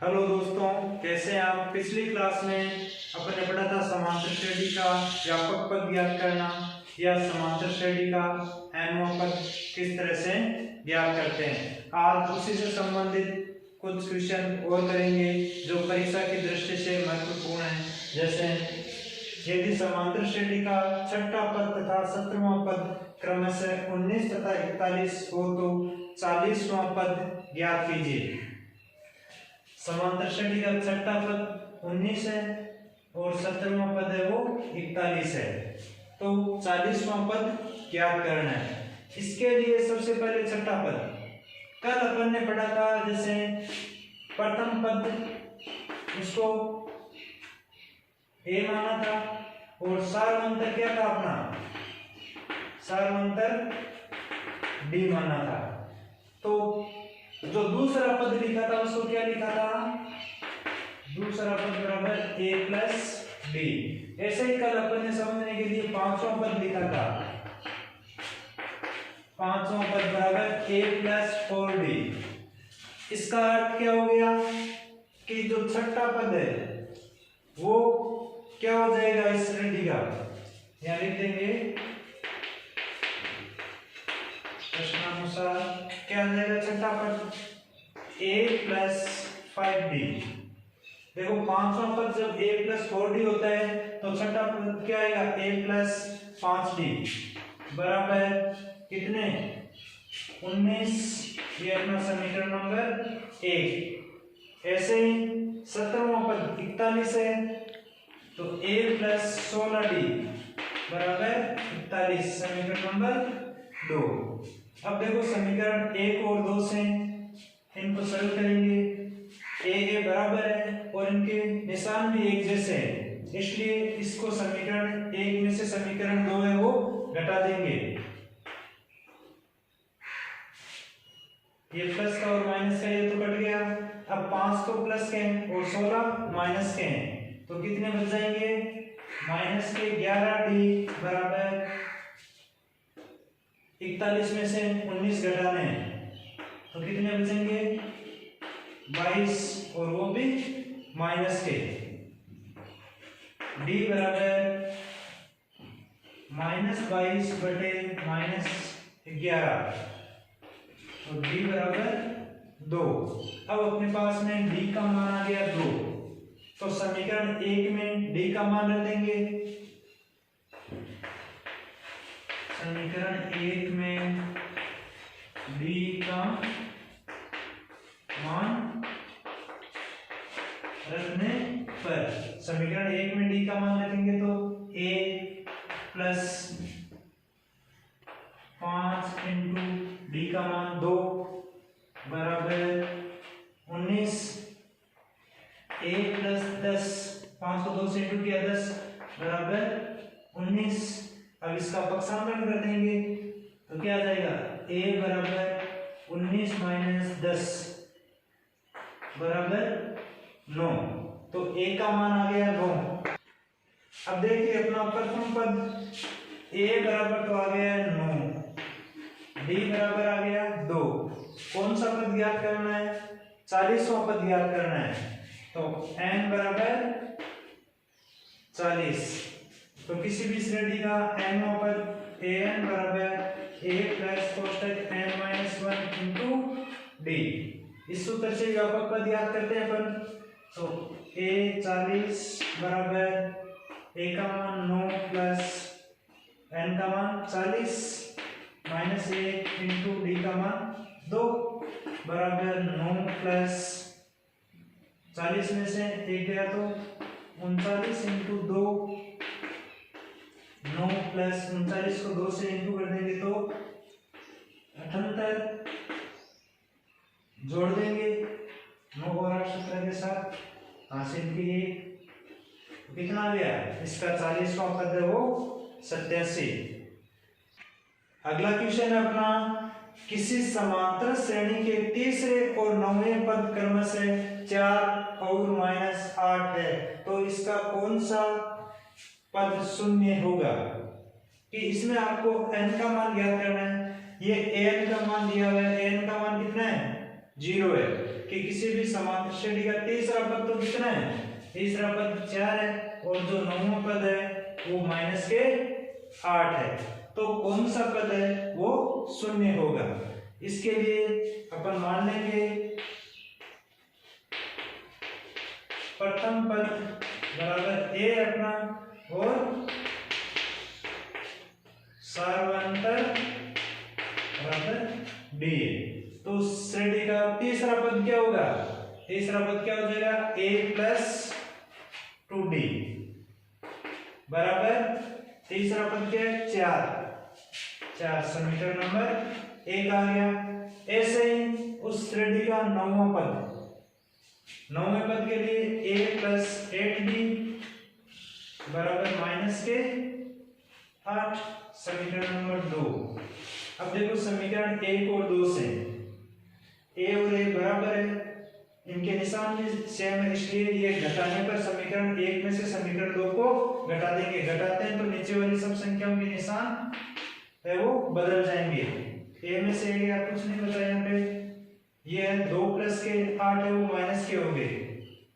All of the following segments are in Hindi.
हेलो दोस्तों, कैसे हैं आप। पिछली क्लास में अपने पढ़ा था समांतर श्रेणी का व्यापक पद ज्ञात करना या समांतर श्रेणी का एनवां पद किस तरह से ज्ञात करते हैं। आज उसी से संबंधित कुछ क्वेश्चन और करेंगे जो परीक्षा की दृष्टि से महत्वपूर्ण है। जैसे यदि समांतर श्रेणी का छठा पद तथा 17वां पद क्रमशः 19 तथा 41 हो तो 40वां पद ज्ञात कीजिए। समांतर श्रेणी का छठा पद 19 है और 17वां पद है वो 41 है, तो 40वां पद ज्ञात करना है। इसके लिए सबसे पहले छठा पद कल अपन ने पढ़ा था। जैसे प्रथम पद उसको ए माना था और सार्वंतर क्या था अपना, सार्वंतर डी माना था। तो जो दूसरा पद लिखा था उसको क्या लिखा था, दूसरा पद बराबर ए प्लस डी। ऐसे ही कल अपन ने समझने के लिए पांचवा पद लिखा था, पांचवा पद बराबर ए प्लस 4डी। इसका अर्थ क्या हो गया कि जो छठा पद है वो क्या हो जाएगा इस श्रेणी का, यहां लिख देंगे प्रश्नानुसार क्या आ जाएगा छठा पद a प्लस 5d। देखो पांचवा पद जब a प्लस 4d होता है तो छठा पद क्या आएगा a प्लस 5d बराबर कितने 19। ये अपना समीकरण नंबर 1। ऐसे ही 17वां पद 41 है तो a प्लस 16d बराबर 41, समीकरण नंबर 2। अब देखो समीकरण 1 और 2 से इनको सरल करेंगे। ए बराबर है और इनके निशान भी एक जैसे हैं, इसलिए इसको समीकरण 1 में से समीकरण 2 है वो घटा देंगे। ये प्लस का और माइनस का ये तो कट गया। अब 5 तो प्लस के हैं और 16 माइनस के हैं, तो कितने बच जाएंगे माइनस के 11d बराबर 41 में से 19 घटाने हैं तो कितने बचेंगे 22 और वो भी माइनस के। d बराबर -22 बटे -11 तो d बराबर 2। अब अपने पास में d का मान आ गया 2, तो समीकरण 1 में d का मान रख देंगे। समीकरण 1 में d का मान रखने पर समीकरण 1 में d का मान रखेंगे तो a प्लस 5 इंटू d का मान 2 बराबर 19। a प्लस 10, 5 को 2 से इंटू किया 10 बराबर 19। अब इसका पक्षांतर कर देंगे तो क्या आ जाएगा a बराबर 19 माइनस 10 बराबर 9, तो a का मान आ गया 9। अब देखिए अपना प्रथम पद a बराबर तो आ गया 9, d बराबर आ गया 2। कौन सा पद ज्ञात करना है, 40वां पद ज्ञात करना है। तो n बराबर 40, तो किसी भी श्रेणी का nवां पद an बराबर a प्लस कोष्टक n माइनस 1 इंटू d। इस सूत्र से व्यापक पद याद करते हैं अपन। तो a 40 बराबर a का मान 9 प्लस n का मान 40 माइनस 1 इंटू d का मान 2 बराबर 9 प्लस 40 में से 1 गया तो 39 इंटू 2, 9 प्लस 39 को 2 से इंटू कर देंगे तो 78, जोड़ देंगे 9 और 8 17 के साथ हासिल किए। कितना आ गया इसका 40वां पद है वो 87। अगला क्वेश्चन है अपना, किसी समांतर श्रेणी के तीसरे और 9वें पद क्रमशः 4 और -8 है तो इसका कौन सा पद शून्य होगा। कि इसमें आपको n का मान ज्ञात करना है। ये an का मान दिया हुआ है, an का मान कितना है 0 है कि किसी भी समांतर श्रेणी का तीसरा पद तो कितना है, तीसरा पद 4 है और जो नौवां पद है वो माइनस के 8 है, तो कौन सा पद है वो शून्य होगा। इसके लिए अपन मान लेंगे प्रथम पद बराबर a अपना और सार्वंतर बराबर b है। तो श्रेणी का तीसरा पद क्या होगा, तीसरा पद क्या हो जाएगा a प्लस 2d बराबर तीसरा पद क्या है 4 समीकरण नंबर 1 आ गया। ऐसे ही उस श्रेणी का नौवां पद, नौवें पद के लिए a प्लस 8d बराबर माइनस के 8 समीकरण नंबर 2। अब देखो समीकरण 1 और 2 से a और a बराबर है, इनके निशान भी सेम है, इसलिए ये घटाने पर समीकरण 1 में से समीकरण 2 को घटा देंगे। घटाते हैं तो नीचे वाली सब संख्याओं के निशान है वो बदल जाएंगे। a में से a कुछ नहीं बचा यहाँ पे, ये है 2 प्लस के 8 है वो माइनस के हो गए,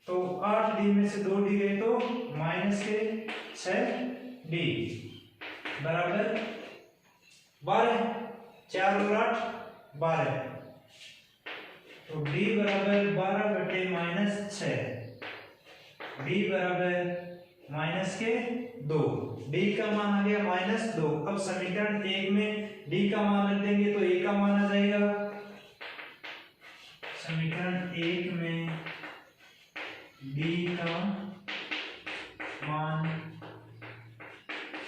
तो 8d में से 2d गए तो माइनस के 6d बराबर 12, 4 और 8 12, तो d बराबर 12 बटे माइनस 6, d बराबर माइनस के 2, d का मान आ गया माइनस 2। अब समीकरण 1 में d का मान रख देंगे तो a का मान आ जाएगा, समीकरण 1 में d का मान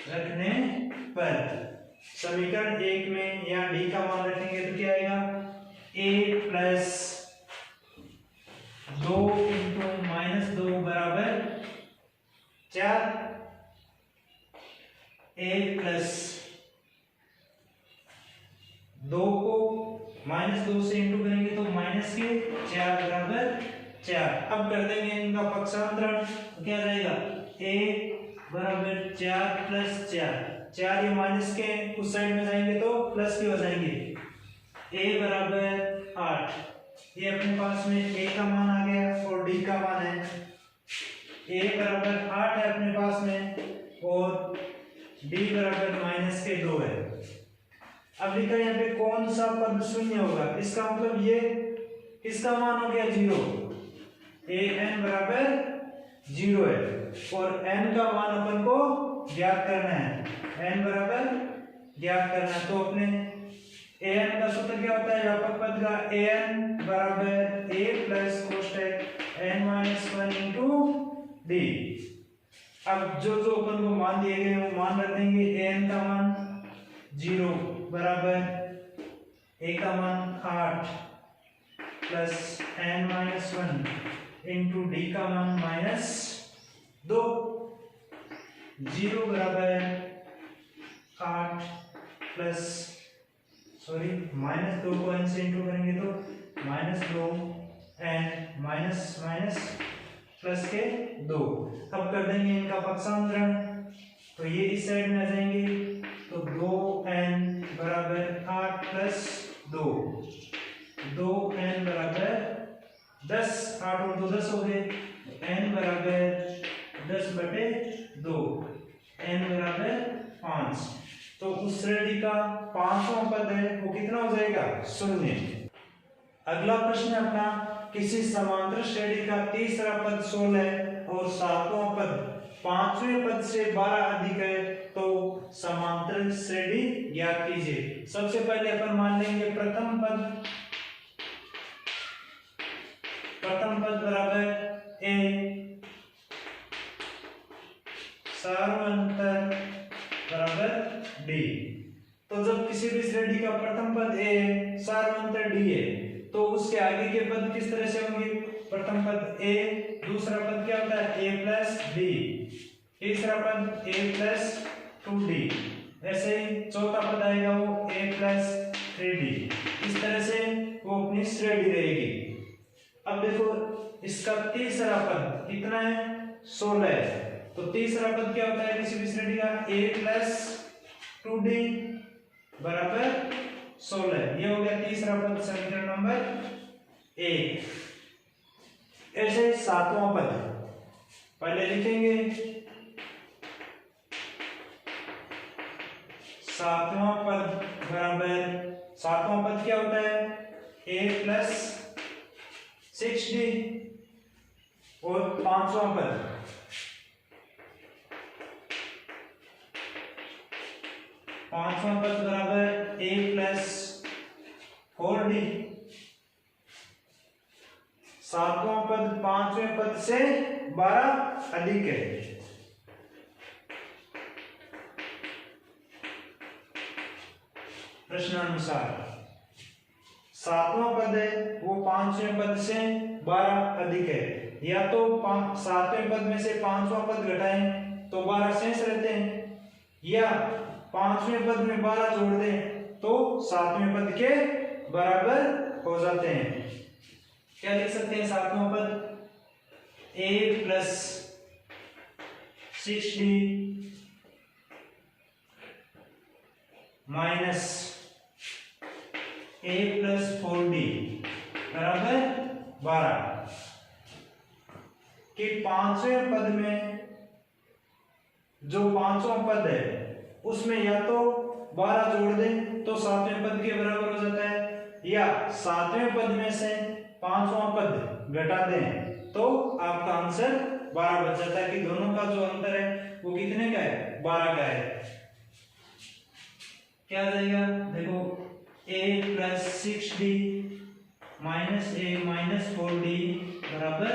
रखने पर समीकरण 1 में यहाँ d का मान रखेंगे तो क्या आएगा a प्लस 2 इंटू माइनस 2 बराबर 4, a प्लस 2 को माइनस 2 से इंटू करेंगे तो माइनस के 4 बराबर 4। अब कर देंगे इनका पक्षांतरण तो क्या जाएगा a बराबर 4 प्लस 4 ये माइनस के उस साइड में जाएंगे तो प्लस के हो जाएंगे, a बराबर 8, ये अपने पास में a का मान आ गया और d का मान है, a बराबर 8 है अपने पास में और d बराबर माइनस के 2 है। अब लिखा यहाँ पे कौन सा पद शून्य होगा, इसका मतलब ये इसका मान हो गया 0, an बराबर 0 है और n का मान अपन को ज्ञात करना है, n बराबर ज्ञात करना है। तो अपने an का सूत्र क्या होता है व्यापक पद का, an बराबर a प्लस कोष्टक n माइनस 1 इंटू d। अब जो जो अपन को मान दिए गए वो मान रख देंगे, an का मान 0 बराबर a का मान 8 plus n minus 1 into d का मान माइनस 2, 0 बराबर 8 प्लस माइनस 2 को n से इंटू करेंगे तो minus 2 n minus minus plus के 2। अब कर देंगे इनका पक्षांतरण तो ये इस साइड में आ जाएंगे तो 2n बराबर 8 प्लस 2n बराबर 10, 8 और 2 10 हो गए, n बराबर 10 बटे 2, n बराबर 5। तो उस श्रेणी का पांचवां पद है वो कितना हो जाएगा 0। अगला प्रश्न अपना, किसी समांतर श्रेणी का तीसरा पद 16 और सातवां पद पांचवें पद से 12 अधिक है तो समांतर श्रेणी ज्ञात कीजिए। सबसे पहले अपन मान लेंगे प्रथम पद बराबर a सार्वंतर बराबर d। तो जब किसी भी श्रेणी का प्रथम पद a सार्वंतर d है तो उसके आगे के पद किस तरह से होंगे, प्रथम पद a, दूसरा पद क्या होता है a प्लस d, तीसरा पद a प्लस 2d, ऐसे ही चौथा पद आएगा वो a प्लस 3d। इस तरह से वो अपनी श्रेणी रहेगी। अब देखो इसका तीसरा पद कितना है 16 है, तो तीसरा पद क्या होता है किसी भी श्रेणी का a प्लस 2d बराबर 16, ये हो गया तीसरा पद समीकरण नंबर 1। ऐसे सातवां पद पहले लिखेंगे, सातवां पद बराबर, सातवां पद क्या होता है, a प्लस 6d, और पांचवां पद बराबर a प्लस 4d। सातवां पद पांचवें पद से 12 अधिक है। प्रश्नानुसार सातवां पद है वो पांचवें पद से 12 अधिक है, या तो सातवें पद में से पांचवां पद घटाएं तो 12 शेष रहते हैं, या पांचवें पद में 12 जोड़ दें तो सातवें पद के बराबर हो जाते हैं। क्या लिख सकते हैं सातवां पद, a plus 6d minus a plus 4d बराबर 12। कि पांचवें पद में जो पांचवा पद है उसमें या तो 12 जोड़ दें तो सातवें पद के बराबर हो जाता है, या सातवें पद में से पांचवा पद घटा दें तो आपका आंसर 12 बच जाता है। कि दोनों का जो अंतर है वो कितने का है, 12 का है। क्या आ जाएगा, देखो a plus 6d minus a minus 4d बराबर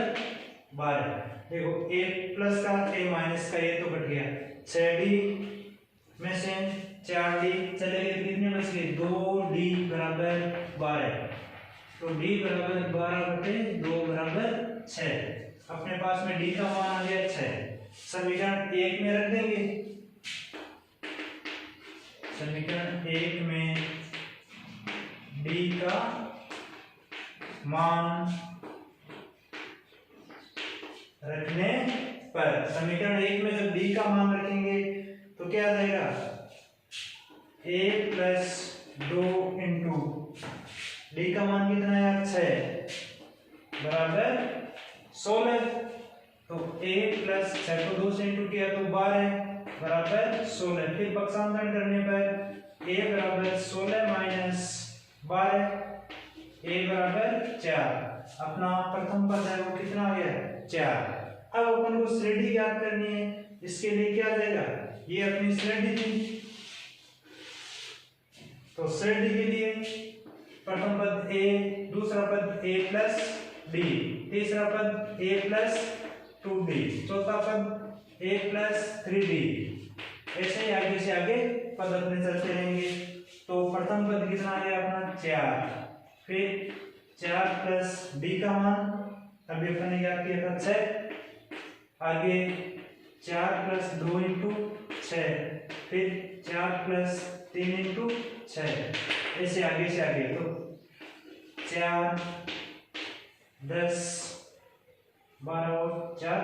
12। देखो a प्लस का a माइनस का ये तो घट गया, 6d में से 4d चले गए, कितने बच गए, 2d बराबर 12। तो d बराबर 12 बटे 2 बराबर 6। अपने पास में d का मान आ गया 6। समीकरण 1 में रख देंगे, समीकरण 1 में d का मान रखने पर, समीकरण 1 में जब d का मान रखेंगे तो क्या आ जाएगा, a प्लस 2 इंटू d का मान कितना है, 6 बराबर 16। तो a प्लस 6 को 2 से इंटू किया तो 12 बराबर 16। फिर पक्षांतरण करने पर a बराबर 16 माइनस 12, a बराबर 4। अपना प्रथम पद है वो कितना आ गया, 4। अब अपन को श्रेणी ज्ञात करनी है, इसके लिए क्या देगा, ये अपनी श्रेणी थी, तो श्रेणी के लिए प्रथम पद a, दूसरा पद a प्लस d, तीसरा पद a प्लस 2d, चौथा पद a प्लस 3d। ऐसे ही आगे से आगे पद अपने चलते रहेंगे। तो प्रथम पद कितना आ गया अपना 4, फिर 4 प्लस d का मान अभी अपन ने ज्ञात किया था 6, आगे 4 प्लस 2 इंटू 6, फिर 4 प्लस 3 इंटू 6, ऐसे आगे से आगे। तो 4 10 12 और 4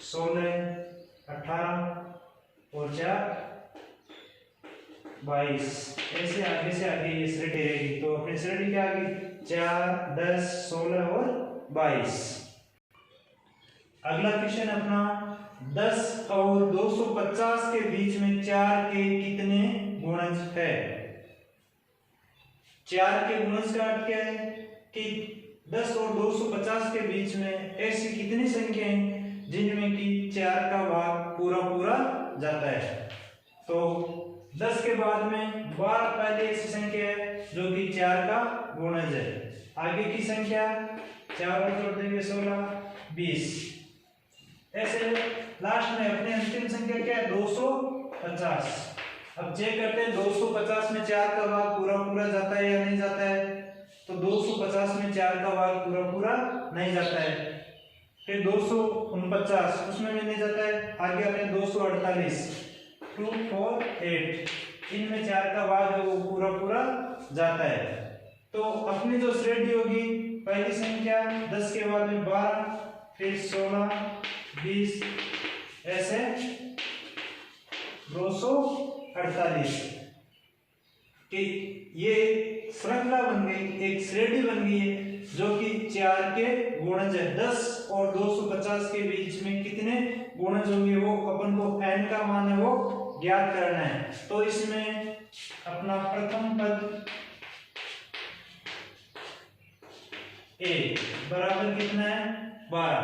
16 18 और 4 22, ऐसे आगे से आगे ये श्रेणी रहेगी। तो अपनी श्रेणी क्या आ गई, 4 10 16 और 22। अगला क्वेश्चन अपना 10 और 250 के बीच में 4 के कितने गुणज है। 4 के गुणज का अर्थ क्या है कि 10 और 250 के बीच में ऐसी कितनी संख्या हैं जिनमें कि 4 का भाग पूरा पूरा जाता है। तो 10 के बाद में 12 पहले ऐसी संख्या है जो कि 4 का गुणज है। आगे की संख्या 4 और जोड़ देंगे 16 20, ऐसे लास्ट में अपनी अंतिम संख्या क्या है 250। अब चेक करते हैं 250 में 4 का भाग पूरा पूरा जाता है या नहीं जाता है। तो 250 में 4 का भाग पूरा पूरा नहीं जाता है। फिर 249 उसमें भी नहीं जाता है। आगे अपने 248 2 4 8 इनमें 4 का भाग है वो पूरा पूरा जाता है। तो अपनी जो श्रेणी होगी पहली संख्या 10 के बाद में 12, फिर 16 20, ऐसे 248 कि ये श्रृंखला बन गई, एक श्रेणी बन गई है जो कि 4 के गुणज है। 10 और 250 के बीच में कितने गुणज होंगे वो अपन को n का मान है वो ज्ञात करना है। तो इसमें अपना प्रथम पद a बराबर कितना है 12,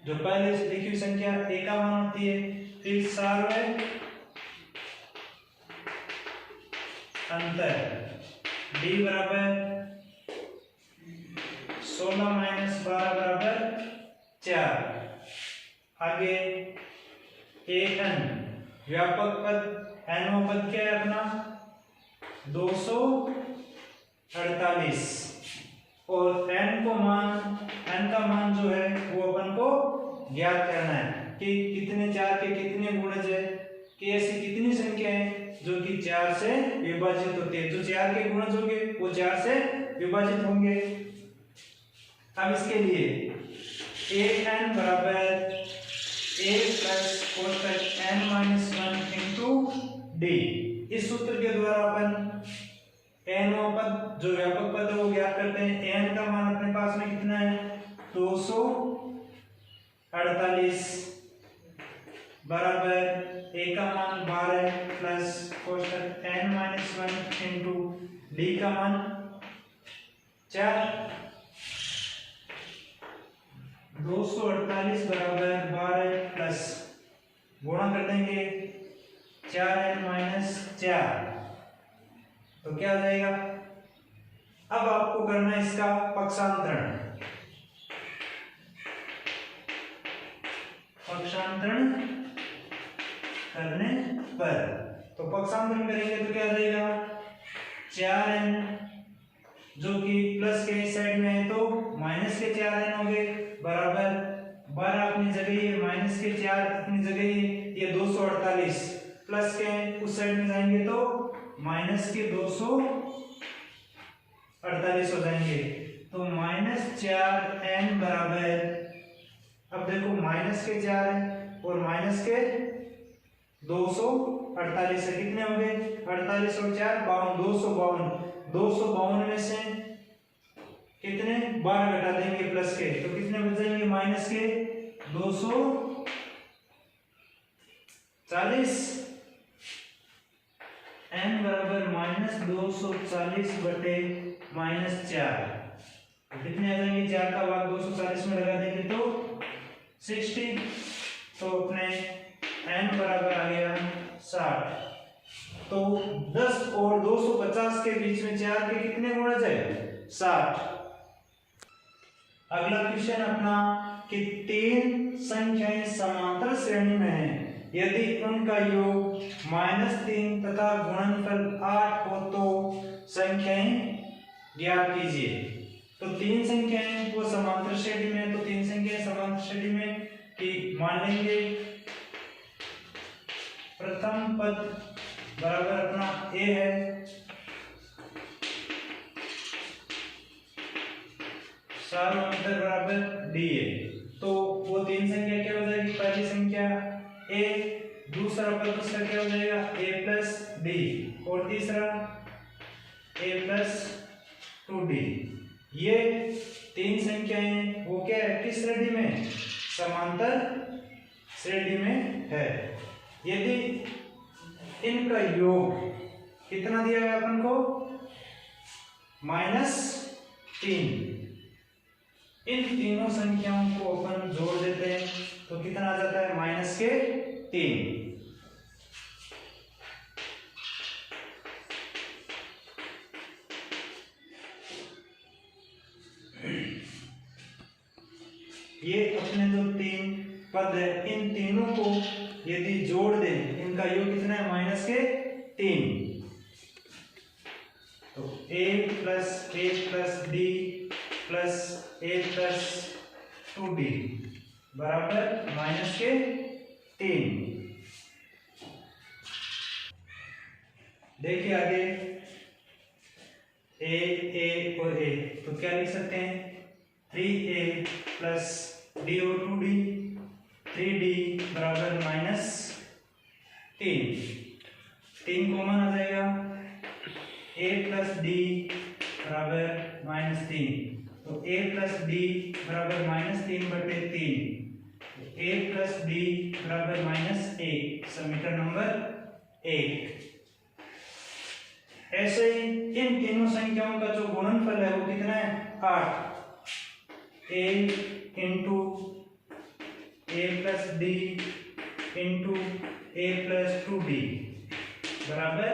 जो पहले से लिखी हुई संख्या a का मान होती है। फिर सार्वय अंतर d बराबर 16 माइनस 12 बराबर 4। आगे an व्यापक पद nवां पद क्या है अपना 248 और n का मान जो है वो अपन को ज्ञात करना है कि कितने 4 के कितने गुणज है, कि ऐसी कितनी संख्या है जो कि 4 से विभाजित होती है। जो 4 के गुणज होंगे वो 4 से विभाजित होंगे। अब इसके लिए an बराबर a प्लस कोष्टक n माइनस 1 इंटू d। इस सूत्र के द्वारा अपन nवां पद जो व्यापक पद है वो ज्ञात करते हैं। n का मान अपने पास में कितना है 248 बराबर a का मान 12 प्लस कोष्टक n माइनस 1 इंटू d का मान 4। 248 बराबर 12 प्लस गुणा कर देंगे 4n माइनस 4, तो क्या आ जाएगा। अब आपको करना है इसका पक्षांतरण। करने पर तो पक्षांतरण करेंगे तो क्या आ जाएगा 4n जो कि प्लस के इस साइड में है तो माइनस के 4n हो गए बराबर 12 अपनी जगह है, माइनस के 4 अपनी जगह है, ये 248 प्लस के उस साइड में जाएंगे तो माइनस के 248 हो जाएंगे। तो माइनस 4n बराबर, अब देखो माइनस के 4 है और माइनस के 248 है, कितने हो गए 48 और 4 52, 252 में से कितने 12 घटा देंगे प्लस के तो कितने बच जाएंगे माइनस के 240। n बराबर माइनस 240 बटे माइनस 4, कितने आ जाएंगे 4 का भाग 240 में लगा देंगे तो 60। तो अपने n बराबर आ गया 60। तो 10 और 250 के बीच में 4 के कितने गुणज है 60। अगला क्वेश्चन अपना कि 3 संख्याएं समांतर श्रेणी में हैं, यदि उनका योग -3 तथा गुणनफल 8 हो तो संख्याएं ज्ञात कीजिए। तो 3 संख्याएं वो समांतर श्रेणी में, तो 3 संख्याएं समांतर श्रेणी में कि मान लेंगे प्रथम पद बराबर अपना a है, सार्वंतर बराबर d है। तो वो 3 संख्या क्या हो जाएगी, पहली संख्या a, दूसरा पद उसका क्या हो जाएगा a प्लस d और तीसरा a प्लस 2d। ये 3 संख्याएं वो क्या है किस श्रेणी में समांतर श्रेणी में है। यदि इनका योग कितना दिया है अपन को -3, इन तीनों संख्याओं को अपन जोड़ देते हैं तो कितना आ जाता है -3। ये अपने जो 3 पद है इन तीनों को यदि जोड़ दें इनका योग कितना है -3। तो a plus d plus a plus 2d बराबर -3। देखिए आगे a और a तो क्या लिख सकते हैं 3a प्लस d और 2d, 3d बराबर -3 कॉमन आ जाएगा a प्लस डी बराबर -3, तो a प्लस डी बराबर -3/3, a प्लस डी बराबर -1, समीकरण नंबर 1। ऐसे ही इन तीनों संख्याओं का जो गुणनफल है वो कितना है, 8। a into a plus D into a plus 2d बराबर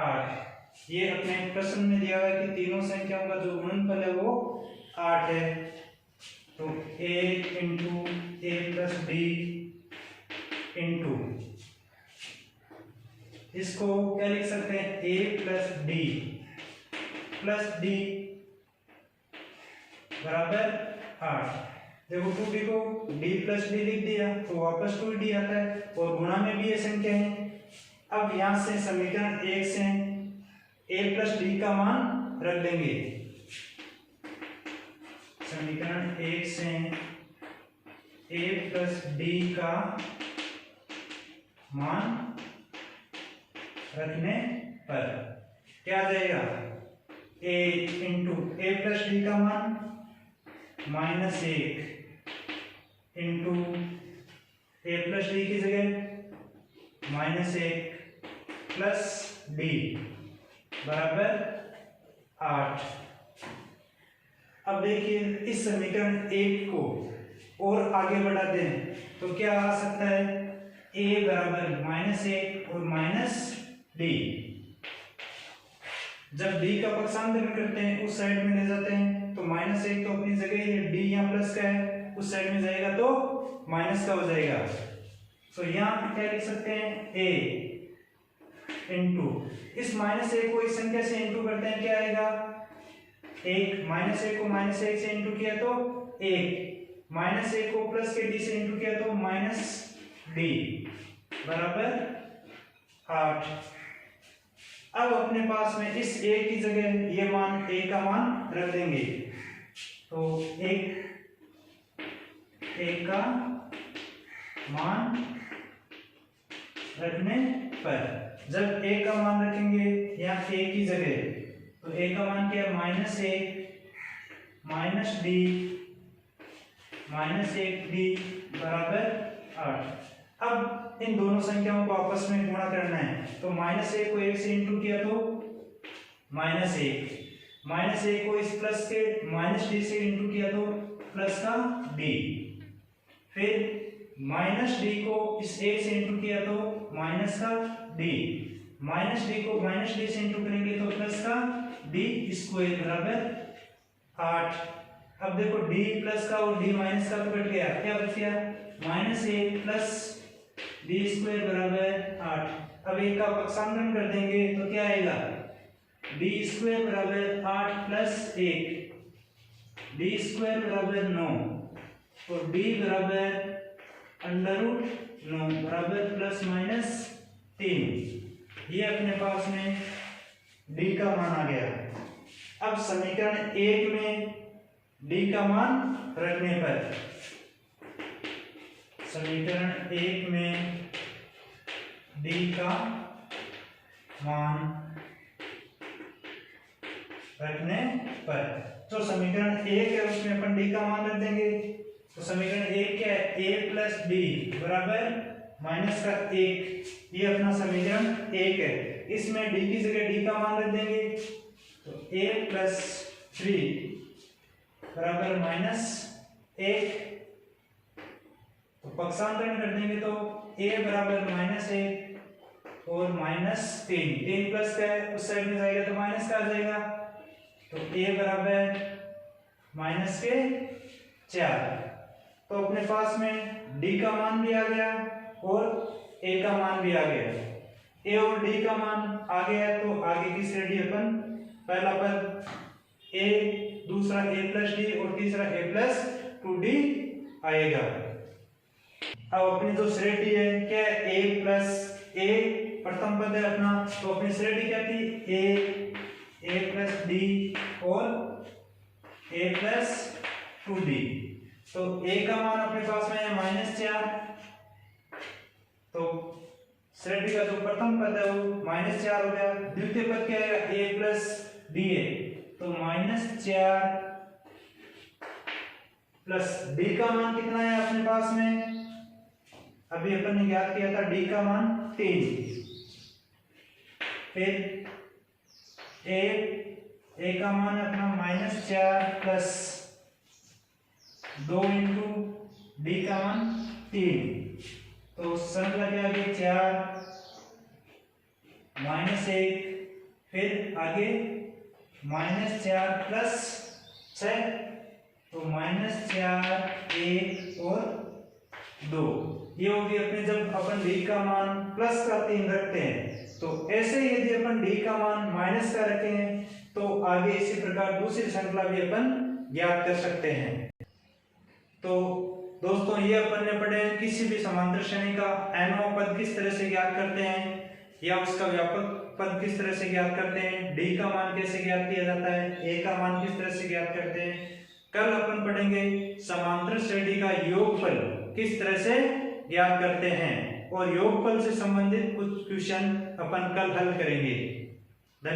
8। ये अपने प्रश्न में दिया हुआ है कि तीनों संख्याओं का जो गुणनफल है वो 8 है। तो a into a plus D into, इसको क्या लिख सकते हैं, a प्लस डी बराबर 8। देखो 2d को d प्लस डी लिख दिया तो वापस 2d आता है, और गुणा में भी ये संख्या है। अब यहां से समीकरण 1 से a प्लस डी का मान रख देंगे। समीकरण 1 से a प्लस डी का मान रखने पर क्या आ जाएगा, a into a plus D का मान -1 इंटू a प्लस डी की जगह -1 प्लस डी बराबर 8। अब देखिए इस समीकरण 1 को और आगे बढ़ाते हैं तो क्या आ सकता है, a बराबर -1 और -d। जब d का पक्षांतरण करते हैं उस साइड में ले जाते हैं तो -1 तो अपनी जगह ही है, d यहाँ प्लस का है, उस साइड में जाएगा तो माइनस का हो जाएगा। तो यहाँ पे क्या लिख सकते हैं, a इंटू इस -1 को इस संख्या से इंटू करते हैं, क्या आएगा, 1 -1 को -1 से इंटू किया तो 1, -1 को प्लस के d से इंटू किया तो -d बराबर 8। अब अपने पास में इस a की जगह ये मान a का मान रख देंगे, तो 1 का मान रखने पर जब a का मान रखेंगे यहाँ a की जगह, तो a का मान क्या है, -1 बराबर 8। अब इन दोनों संख्याओं को आपस में गुणा करना है, तो -1 को 1 से इंटू किया तो -1 को इस प्लस के -d से इंटू किया तो प्लस का d, फिर -d को इस 1 से इंटू किया तो माइनस का d, -d को -d से इंटू करेंगे तो प्लस का d स्क्वायर बराबर 8। अब देखो d प्लस का और d माइनस का तो कट गया, क्या बच गया, -1 प्लस d स्क्वायर बराबर 8। अब एक का पक्षांतरण कर देंगे तो क्या आएगा, d स्क्वायर बराबर 8 प्लस 1, d स्क्वायर बराबर 9, तो d बराबर √9 बराबर ±3। ये अपने पास में d का मान आ गया। अब समीकरण 1 में d का मान रखने पर, समीकरण 1 में d का मान रखने पर, तो समीकरण 1 है उसमें अपन d का मान रख देंगे। तो समीकरण 1 क्या है, a प्लस d बराबर -1। ये अपना समीकरण 1 है, इसमें d की जगह d का मान रख देंगे, तो a प्लस 3 बराबर -1। तो पक्षांतरण कर देंगे तो a बराबर -1 और -3 प्लस का है, उस साइड में जाएगा तो माइनस का आ जाएगा, तो a बराबर -4। तो अपने पास में d का मान भी आ गया और a का मान भी आ गया। a और d का मान आ गया तो आगे की श्रेणी अपन पहला पद a, दूसरा a प्लस d और तीसरा a प्लस 2d आएगा। अब अपनी जो श्रेणी है क्या है, a प्लस a प्रथम पद है अपना, तो अपनी श्रेणी क्या थी, a प्लस d और a प्लस 2d। तो a का मान अपने पास में है -4, तो श्रेणी का जो प्रथम पद है वो -4 हो गया। द्वितीय पद क्या है, a प्लस d है, तो -4 प्लस d का मान कितना है अपने पास में, अभी अपन ने ज्ञात किया था d का मान 3। फिर a का मान अपना -4 प्लस 2 इंटू d का मान 3, तो संख्या क्या आ गई 4 -1, फिर आगे -4 प्लस 6, तो -4 1 और 2, ये होगी अपने जब अपन d का मान प्लस का 3 रखते हैं। तो ऐसे ही यदि अपन d का मान माइनस का रखें तो आगे इसी प्रकार दूसरी श्रृंखला भी अपन ज्ञात कर सकते हैं। तो दोस्तों ये अपन ने पढ़े किसी भी समांतर श्रेणी का nवां पद किस तरह से ज्ञात करते हैं या उसका व्यापक पद किस तरह से ज्ञात करते हैं, d का मान कैसे ज्ञात किया जाता है, a का मान किस तरह से ज्ञात करते हैं। कल अपन पढ़ेंगे समांतर श्रेणी का योगफल किस तरह से ज्ञात करते हैं और योगफल से संबंधित कुछ क्वेश्चन अपन कल हल करेंगे।